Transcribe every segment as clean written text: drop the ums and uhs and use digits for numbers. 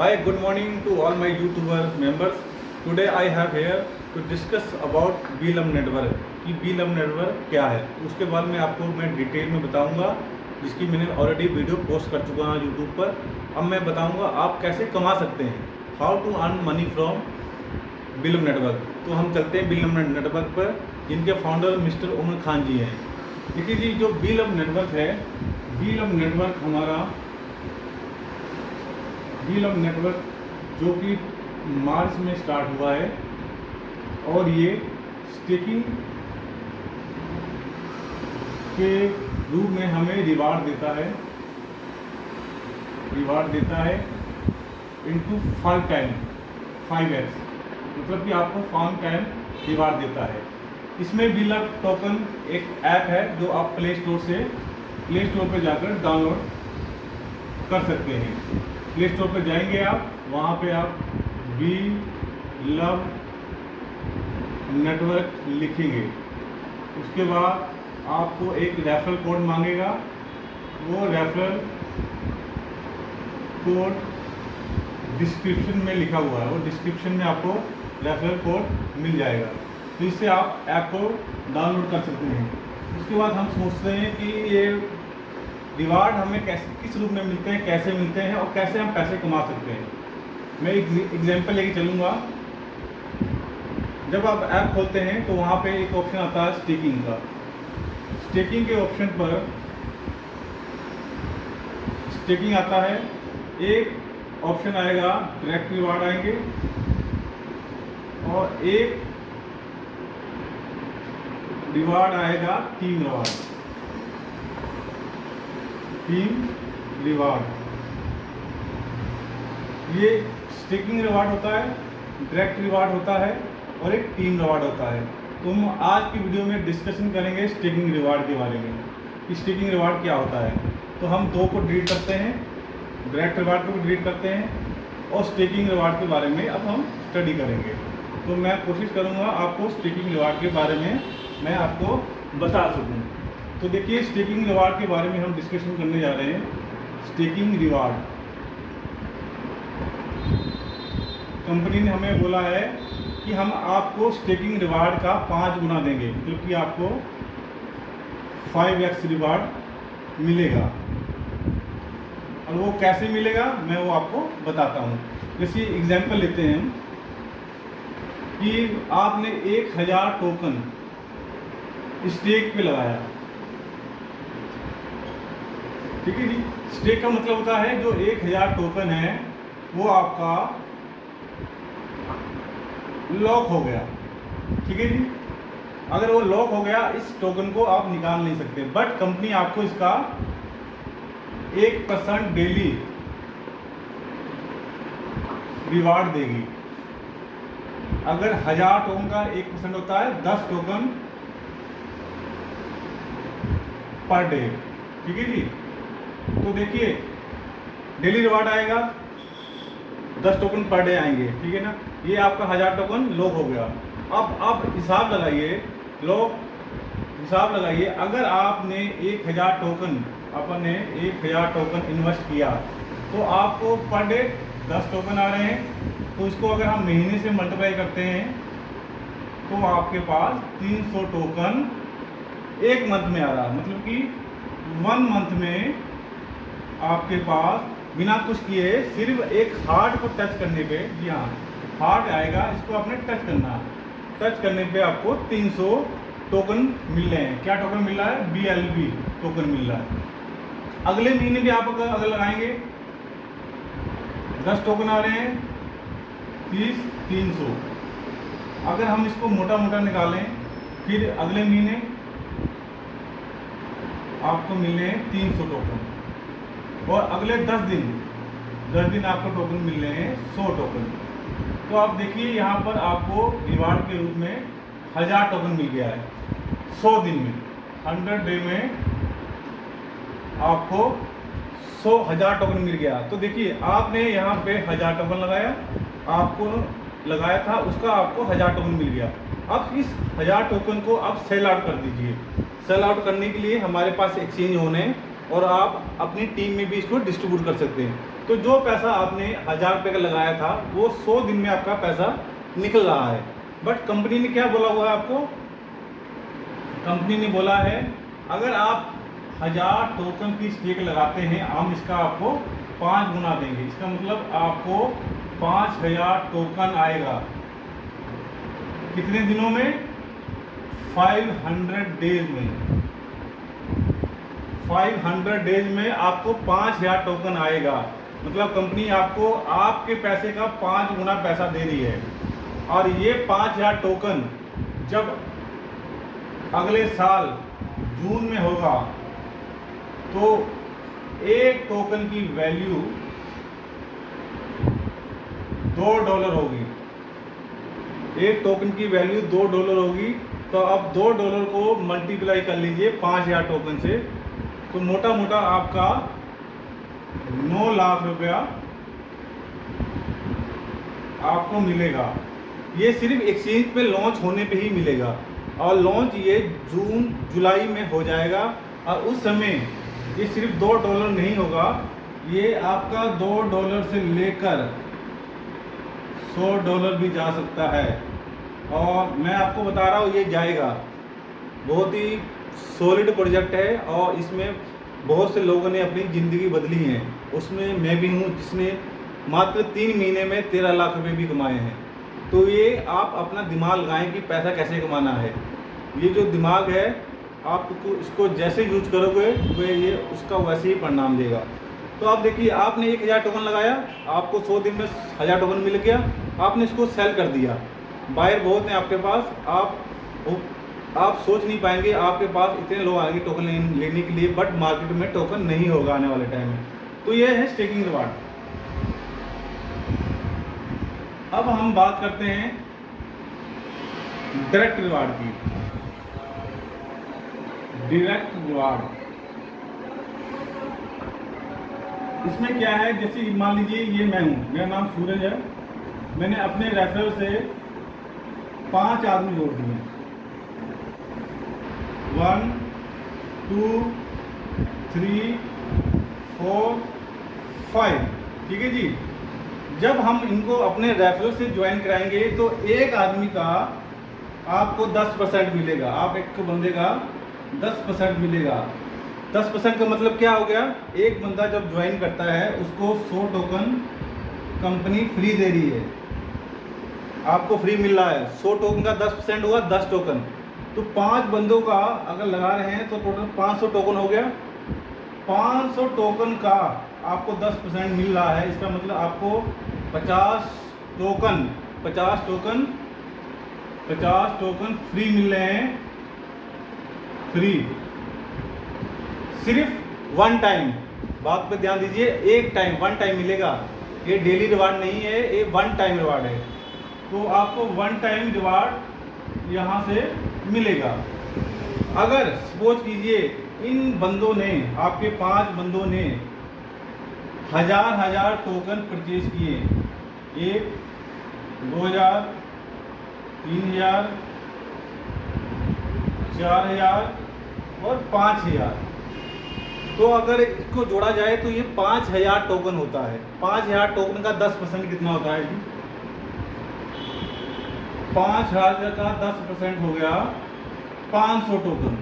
Hi, good morning to all my YouTuber members. Today I have here to discuss about BLM network कि BLM network क्या है। उसके बाद में आपको मैं डिटेल में बताऊंगा, जिसकी मैंने ऑलरेडी वीडियो पोस्ट कर चुका हूँ यूट्यूब पर। अब मैं बताऊंगा आप कैसे कमा सकते हैं, how to earn money from BLM network. तो हम चलते हैं BLM नेटवर्क पर, जिनके फाउंडर मिस्टर उमर खान जी हैं। देखिए जी, जो BLM नेटवर्क है, BLM नेटवर्क हमारा BLM नेटवर्क जो कि मार्च में स्टार्ट हुआ है और ये स्टेकिंग के रूप में हमें रिवार्ड देता है इनटू 5x, मतलब कि आपको 5 टाइम रिवार्ड देता है। इसमें BLM टोकन एक ऐप है जो आप प्ले स्टोर पर जाकर डाउनलोड कर सकते हैं। प्ले स्टोर पर जाएंगे आप, वहाँ पे आप BLM नेटवर्क लिखेंगे। उसके बाद आपको एक रेफरल कोड मांगेगा, वो रेफरल कोड डिस्क्रिप्शन में लिखा हुआ है, वो डिस्क्रिप्शन में आपको रेफरल कोड मिल जाएगा। तो इससे आप ऐप को डाउनलोड कर सकते हैं। उसके बाद हम सोचते हैं कि ये रिवार्ड हमें किस रूप में मिलते हैं, कैसे मिलते हैं और कैसे हम पैसे कमा सकते हैं। मैं एक एग्जांपल लेके चलूँगा। जब आप ऐप खोलते हैं तो वहाँ पे एक ऑप्शन आता है स्टेकिंग का। स्टेकिंग के ऑप्शन पर स्टेकिंग आता है, एक ऑप्शन आएगा डायरेक्ट रिवार्ड आएंगे और एक रिवार्ड आएगा टीम रिवार्ड। ये स्टेकिंग रिवार्ड होता है, डायरेक्ट रिवार्ड होता है और एक टीम रिवार्ड होता है। तो हम आज की वीडियो में डिस्कशन करेंगे स्टेकिंग रिवार्ड के बारे में कि स्टेकिंग रिवार्ड क्या होता है। तो हम दो को डिलीट करते हैं, डायरेक्ट रिवार्ड को डिलीट करते हैं और स्टेकिंग रिवार्ड के बारे में अब हम स्टडी करेंगे। तो मैं कोशिश करूँगा आपको स्टेकिंग रिवार्ड के बारे में मैं आपको बता सकूँ। तो देखिए, स्टेकिंग रिवार्ड के बारे में हम डिस्कशन करने जा रहे हैं। स्टेकिंग रिवार्ड, कंपनी ने हमें बोला है कि हम आपको स्टेकिंग रिवार्ड का 5 गुना देंगे, क्योंकि आपको 5x रिवार्ड मिलेगा। और वो कैसे मिलेगा मैं वो आपको बताता हूँ। जैसे एग्जांपल लेते हैं हम कि आपने 1000 टोकन स्टेक पे लगाया, ठीक है जी। स्टेक का मतलब होता है जो 1000 टोकन है वो आपका लॉक हो गया, ठीक है जी। अगर वो लॉक हो गया, इस टोकन को आप निकाल नहीं सकते, बट कंपनी आपको इसका 1% डेली रिवार्ड देगी। अगर 1000 टोकन का 1% होता है 10 टोकन पर डे, ठीक है जी। तो देखिए, डेली रिवार्ड आएगा, 10 टोकन पर डे आएंगे, ठीक है ना। ये आपका 1000 टोकन लॉक हो गया। अब आप हिसाब लगाइए, अगर आपने 1000 टोकन इन्वेस्ट किया तो आपको पर डे 10 टोकन आ रहे हैं। तो इसको अगर हम महीने से मल्टीप्लाई करते हैं तो आपके पास 300 टोकन एक मंथ में आ रहा है। मतलब कि 1 मंथ में आपके पास बिना कुछ किए सिर्फ एक हार्ट को टच करने पे, जी हाँ, हार्ट आएगा, इसको आपने टच करना। टच करने पे आपको 300 टोकन मिल रहे हैं। क्या टोकन मिल रहा है? BLB टोकन मिल रहा है। अगले महीने भी आप अगर लगाएंगे 10 टोकन आ रहे हैं, 300। अगर हम इसको मोटा मोटा निकालें, फिर अगले महीने आपको मिलने हैं 300 टोकन और अगले 10 दिन आपको टोकन मिल रहे हैं 100 टोकन। तो आप देखिए, यहाँ पर आपको रिवार्ड के रूप में 1000 टोकन मिल गया है 100 दिन में। 100 डे में आपको 1000 टोकन मिल गया। तो देखिए, आपने यहाँ पे 1000 टोकन लगाया था, उसका आपको 1000 टोकन मिल गया। अब इस 1000 टोकन को आप सेल आउट कर दीजिए। सेल आउट करने के लिए हमारे पास एक्सचेंज होने और आप अपनी टीम में भी इसको डिस्ट्रीब्यूट कर सकते हैं। तो जो पैसा आपने 1000 रुपये का लगाया था वो 100 दिन में आपका पैसा निकल रहा है। बट कंपनी ने क्या बोला हुआ है आपको? कंपनी ने बोला है अगर आप 1000 टोकन की स्टेक लगाते हैं, हम इसका आपको 5 गुना देंगे। इसका मतलब आपको 5000 टोकन आएगा। कितने दिनों में? 500 डेज में। 500 डेज में आपको 5000 टोकन आएगा। मतलब कंपनी आपको आपके पैसे का 5 गुना पैसा दे रही है। और ये 5000 टोकन जब अगले साल जून में होगा तो एक टोकन की वैल्यू $2 होगी। एक टोकन की वैल्यू $2 होगी। तो अब $2 को मल्टीप्लाई कर लीजिए 5000 टोकन से, तो मोटा मोटा आपका 9 लाख रुपया आपको मिलेगा। ये सिर्फ एक्सचेंज पे लॉन्च होने पे ही मिलेगा। और लॉन्च ये जून जुलाई में हो जाएगा। और उस समय ये सिर्फ $2 नहीं होगा, ये आपका $2 से लेकर $100 भी जा सकता है। और मैं आपको बता रहा हूँ ये जाएगा। बहुत ही सॉलिड प्रोजेक्ट है और इसमें बहुत से लोगों ने अपनी ज़िंदगी बदली है। उसमें मैं भी हूँ जिसने मात्र 3 महीने में 13 लाख रुपए भी कमाए हैं। तो ये आप अपना दिमाग लगाएं कि पैसा कैसे कमाना है। ये जो दिमाग है आपको इसको जैसे यूज करोगे वो ये उसका वैसे ही परिणाम देगा। तो आप देखिए, आपने 1000 टोकन लगाया, आपको 100 दिन में 1000 टोकन मिल गया, आपने इसको सेल कर दिया। बायर बहुत हैं आपके पास, आप सोच नहीं पाएंगे आपके पास इतने लोग आएंगे टोकन लेने के लिए, बट मार्केट में टोकन नहीं होगा आने वाले टाइम में। तो ये है स्टेकिंग रिवार्ड। अब हम बात करते हैं डायरेक्ट रिवार्ड की। डायरेक्ट रिवार्ड इसमें क्या है? जैसे मान लीजिए ये मैं हूं, मेरा नाम सूरज है, मैंने अपने रेफरल से 5 आदमी जोड़ दिए। 1 2 3 4 5, ठीक है जी। जब हम इनको अपने रेफरल से ज्वाइन कराएंगे तो एक आदमी का आपको 10% मिलेगा। आप एक बंदे का 10% मिलेगा। 10% का मतलब क्या हो गया? एक बंदा जब ज्वाइन करता है उसको 100 टोकन कंपनी फ्री दे रही है, आपको फ्री मिल रहा है। 100 टोकन का 10% हुआ 10 टोकन। तो 5 बंदों का अगर लगा रहे हैं तो टोटल 500 टोकन हो गया। 500 टोकन का आपको 10% मिल रहा है। इसका मतलब आपको 50 टोकन फ्री मिल रहे हैं। फ्री सिर्फ 1 टाइम, बात पे ध्यान दीजिए, एक टाइम 1 टाइम मिलेगा। ये डेली रिवार्ड नहीं है, ये 1 टाइम रिवार्ड है। तो आपको 1 टाइम रिवार्ड यहाँ से मिलेगा। अगर सपोज कीजिए इन बंदों ने, आपके 5 बंदों ने 1000 टोकन परचेज किए, 1 2000 3000 4000 और 5000। तो अगर इसको जोड़ा जाए तो ये 5000 टोकन होता है। 5000 टोकन का 10% कितना होता है जी? 5000 का 10% हो गया 500 टोकन।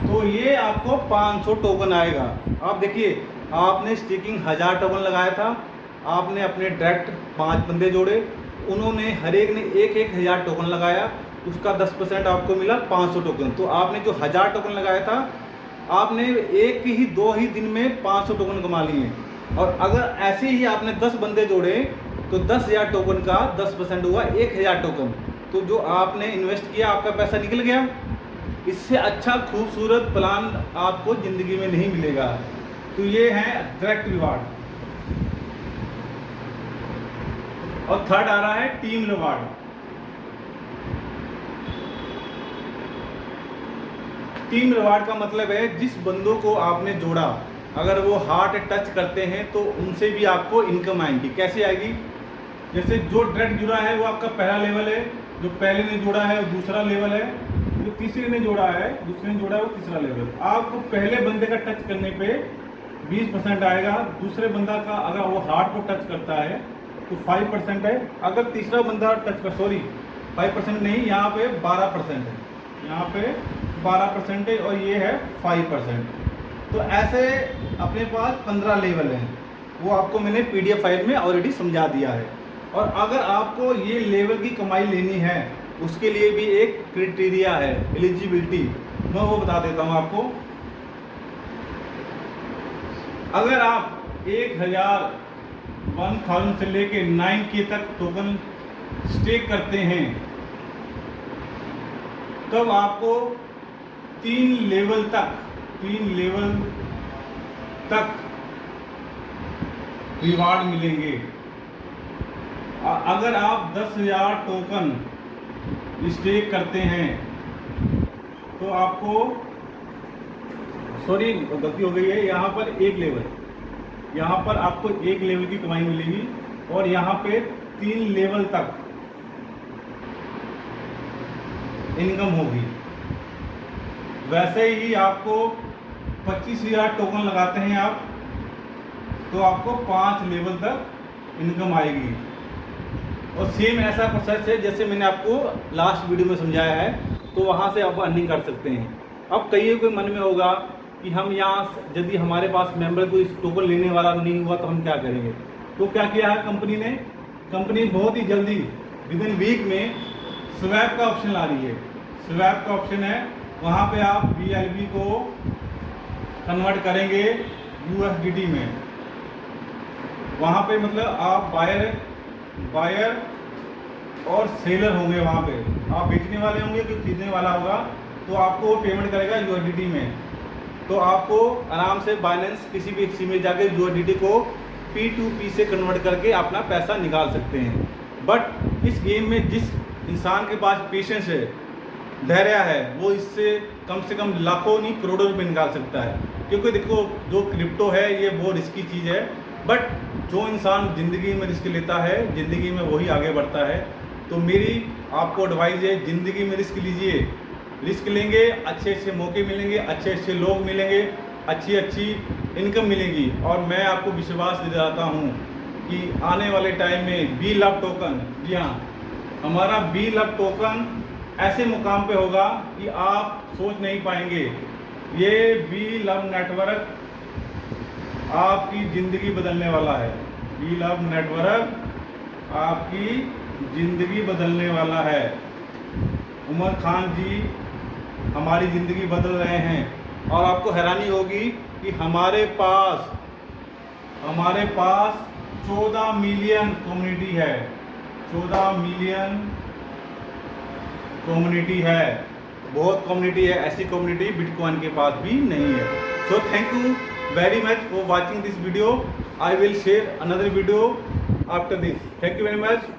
तो ये आपको 500 टोकन आएगा। आप देखिए, आपने स्टेकिंग 1000 टोकन लगाया था, आपने अपने डायरेक्ट 5 बंदे जोड़े, उन्होंने हर एक ने 1000 टोकन लगाया, उसका 10% आपको मिला 500 टोकन। तो आपने जो 1000 टोकन लगाया था, आपने 2 ही दिन में 500 टोकन कमा लिए। और अगर ऐसे ही आपने 10 बंदे जोड़े तो 10,000 टोकन का 10% हुआ 1000 टोकन। तो जो आपने इन्वेस्ट किया आपका पैसा निकल गया। इससे अच्छा खूबसूरत प्लान आपको ज़िंदगी में नहीं मिलेगा। तो ये है डायरेक्ट रिवार्ड। और थर्ड आ रहा है टीम रिवार्ड। टीम रिवार्ड का मतलब है जिस बंदों को आपने जोड़ा, अगर वो हार्ट टच करते हैं तो उनसे भी आपको इनकम आएगी। कैसे आएगी? जैसे जो डायरेक्ट जुड़ा है वो आपका पहला लेवल है, जो पहले ने जोड़ा है वो दूसरा लेवल है, जो तीसरे ने जोड़ा है, दूसरे ने जोड़ा है वो तीसरा लेवल। आपको पहले बंदे का टच करने पे 20% आएगा। दूसरे बंदा का अगर वो हार्ट को टच करता है तो 5% है। अगर तीसरा बंदा टच कर 5% नहीं, यहाँ पे 12% है, यहाँ पे 12% है और ये है 5%। तो ऐसे अपने पास 15 लेवल हैं, वो आपको मैंने PDF फाइल में ऑलरेडी समझा दिया है। और अगर आपको ये लेवल की कमाई लेनी है उसके लिए भी एक क्राइटेरिया है, एलिजिबिलिटी, मैं वो बता देता हूँ आपको। अगर आप 1000 से लेके 9K तक टोकन स्टेक करते हैं तब आपको 3 लेवल तक रिवार्ड मिलेंगे। अगर आप 10,000 टोकन स्टेक करते हैं तो आपको, सॉरी गलती हो गई है, यहाँ पर एक लेवल, यहाँ पर आपको एक लेवल की कमाई मिलेगी और यहाँ पे 3 लेवल तक इनकम होगी। वैसे ही आपको 25,000 टोकन लगाते हैं आप तो आपको 5 लेवल तक इनकम आएगी। और सेम ऐसा प्रोसेस है जैसे मैंने आपको लास्ट वीडियो में समझाया है, तो वहाँ से आप अर्निंग कर सकते हैं। अब कई कोई मन में होगा कि हम यहाँ यदि हमारे पास मेंबर कोई टोकन लेने वाला नहीं हुआ तो हम क्या करेंगे। तो क्या किया है कंपनी बहुत ही जल्दी विदिन वीक में स्वैप का ऑप्शन ला रही है। स्वैप का ऑप्शन है, वहाँ पे आप BNB को कन्वर्ट करेंगे USDT में। वहाँ पे मतलब आप बायर और सेलर होंगे, वहाँ पे आप बेचने वाले होंगे, कोई खरीदने वाला होगा तो आपको पेमेंट करेगा USDT में। तो आपको आराम से बाइनेंस किसी भी एक्सचेंज में जाकर USDT को P2P से कन्वर्ट करके अपना पैसा निकाल सकते हैं। बट इस गेम में जिस इंसान के पास पेशेंस है, धैर्य है, वो इससे कम से कम लाखों नहीं करोड़ों रुपए निकाल सकता है। क्योंकि देखो जो क्रिप्टो है ये बहुत रिस्की चीज़ है, बट जो इंसान ज़िंदगी में रिस्क लेता है ज़िंदगी में वही आगे बढ़ता है। तो मेरी आपको एडवाइस है, ज़िंदगी में रिस्क लीजिए। रिस्क लेंगे, अच्छे अच्छे मौके मिलेंगे, अच्छे अच्छे लोग मिलेंगे, अच्छी इनकम मिलेगी। और मैं आपको विश्वास दिलाता हूँ कि आने वाले टाइम में BLove टोकन, जी हाँ, हमारा BLove टोकन ऐसे मुकाम पे होगा कि आप सोच नहीं पाएंगे। ये BLove नेटवर्क आपकी ज़िंदगी बदलने वाला है। BLove नेटवर्क आपकी ज़िंदगी बदलने वाला है। उमर खान जी हमारी ज़िंदगी बदल रहे हैं। और आपको हैरानी होगी कि हमारे पास 14 मिलियन कम्युनिटी है। 14 मिलियन कम्युनिटी है, बहुत कम्युनिटी है। ऐसी कम्युनिटी बिटकॉइन के पास भी नहीं है। So thank you very much for watching this video. I will share another video after this. Thank you very much.